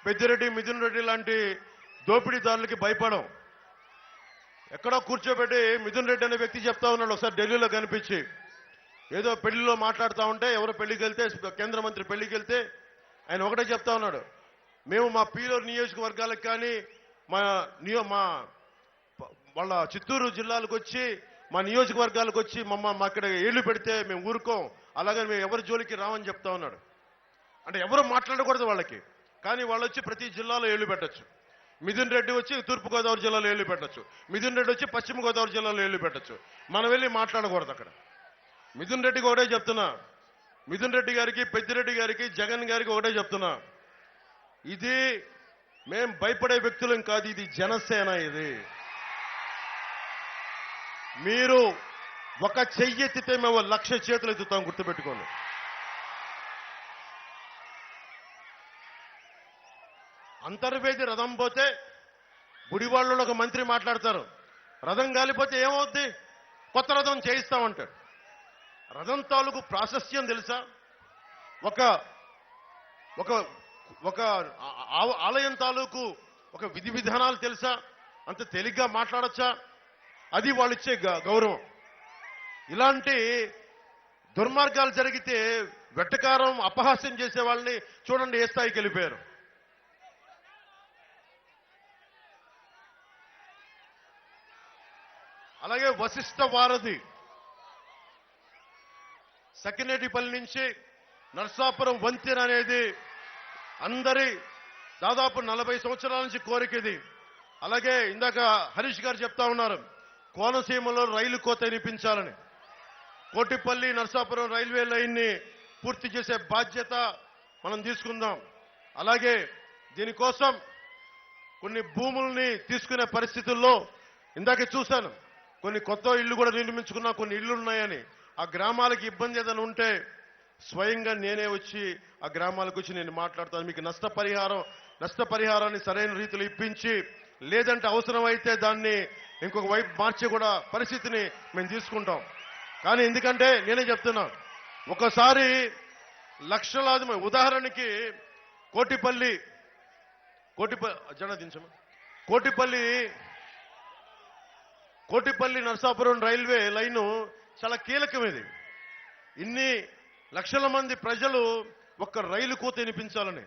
పెద్దిరెడ్డి మిథున్ రెడ్డి లాంటి దోపిడీదారులకి భయపడం. ఎక్కడో కూర్చోబెట్టి మిథున్ రెడ్డి అనే వ్యక్తి చెప్తా ఉన్నాడు ఒకసారి ఢిల్లీలో కనిపించి, ఏదో పెళ్లిలో మాట్లాడుతూ ఉంటే ఎవరో పెళ్లికి వెళ్తే, కేంద్ర మంత్రి పెళ్లికి వెళ్తే ఆయన ఒకటే చెప్తా ఉన్నాడు, మేము మా పీలూరు నియోజకవర్గాలకు కానీ మా వాళ్ళ చిత్తూరు జిల్లాలకు వచ్చి మా నియోజకవర్గాలకు వచ్చి మా అక్కడ ఏళ్లు పెడితే మేము ఊరుకోం, అలాగని మేము ఎవరి జోలికి రామని చెప్తా ఉన్నాడు. అంటే ఎవరు మాట్లాడకూడదు వాళ్ళకి, కానీ వాళ్ళు వచ్చి ప్రతి జిల్లాలో ఏళ్లు పెట్టచ్చు. మిథున్ రెడ్డి వచ్చి తూర్పుగోదావరి జిల్లాలో ఏళ్లు పెట్టచ్చు, మిథున్ రెడ్డి వచ్చి పశ్చిమ గోదావరి జిల్లాలో ఏళ్లు పెట్టచ్చు. మనం వెళ్ళి మాట్లాడకూడదు అక్కడ. మిథున్ రెడ్డికి ఒకటే చెప్తున్నా, మిథున్ రెడ్డి గారికి, పెద్దిరెడ్డి గారికి, జగన్ గారికి ఒకటే చెప్తున్నా, ఇది మేం భయపడే వ్యక్తులం కాదు, ఇది జనసేన. ఇది మీరు ఒక చెయ్యి ఎత్తితే మేము 1,00,000 చేతులు ఎత్తుతాం, గుర్తుపెట్టుకోండి. అంతర్వేది రథం పోతే గుడివాళ్ళలో ఒక మంత్రి మాట్లాడతారు, రథం గాలిపోతే ఏమవుద్ది, కొత్త రథం చేయిస్తామంటారు. రథం తాలూకు ప్రాశస్త్యం తెలుసా? ఒక ఒక ఒక ఆలయం తాలూకు ఒక విధి విధానాలు తెలుసా? అంత తేలిగ్గా మాట్లాడచ్చా? అది వాళ్ళు ఇచ్చే గౌరవం. ఇలాంటి దుర్మార్గాలు జరిగితే వెట్టకారం అపహాస్యం చేసే వాళ్ళని చూడండి ఏ స్థాయికి వెళ్ళిపోయారు. అలాగే వశిష్ఠ వారధి సకినేటిపల్లి నుంచి నర్సాపురం వంతెన అనేది అందరి దాదాపు 40 సంవత్సరాల నుంచి కోరిక ఇది. అలాగే ఇందాక హరీష్ గారు చెప్తా ఉన్నారు, కోనసీమలో రైలు కోత వినిపించాలని. కోటిపల్లి నర్సాపురం రైల్వే లైన్ ని పూర్తి చేసే బాధ్యత మనం తీసుకుందాం. అలాగే దీనికోసం కొన్ని భూముల్ని తీసుకునే పరిస్థితుల్లో ఇందాక చూశాను, కొన్ని కొత్త ఇళ్లు కూడా నిర్మించుకున్నా, కొన్ని ఇళ్లు ఉన్నాయని. ఆ గ్రామాలకు ఇబ్బంది ఏదైనా ఉంటే స్వయంగా నేనే వచ్చి ఆ గ్రామాలకు వచ్చి నేను మాట్లాడతాను. మీకు నష్టపరిహారాన్ని సరైన రీతిలో ఇప్పించి, లేదంటే అవసరమైతే దాన్ని ఇంకొక వైపు మార్చే కూడా పరిస్థితిని మేము తీసుకుంటాం. కానీ ఎందుకంటే నేనే చెప్తున్నా, ఒకసారి లక్షలాది, ఉదాహరణకి కోటిపల్లి నర్సాపురం రైల్వే లైను చాలా కీలకం. ఇది ఇన్ని లక్షల మంది ప్రజలు ఒక్క రైలు కోత వినిపించాలని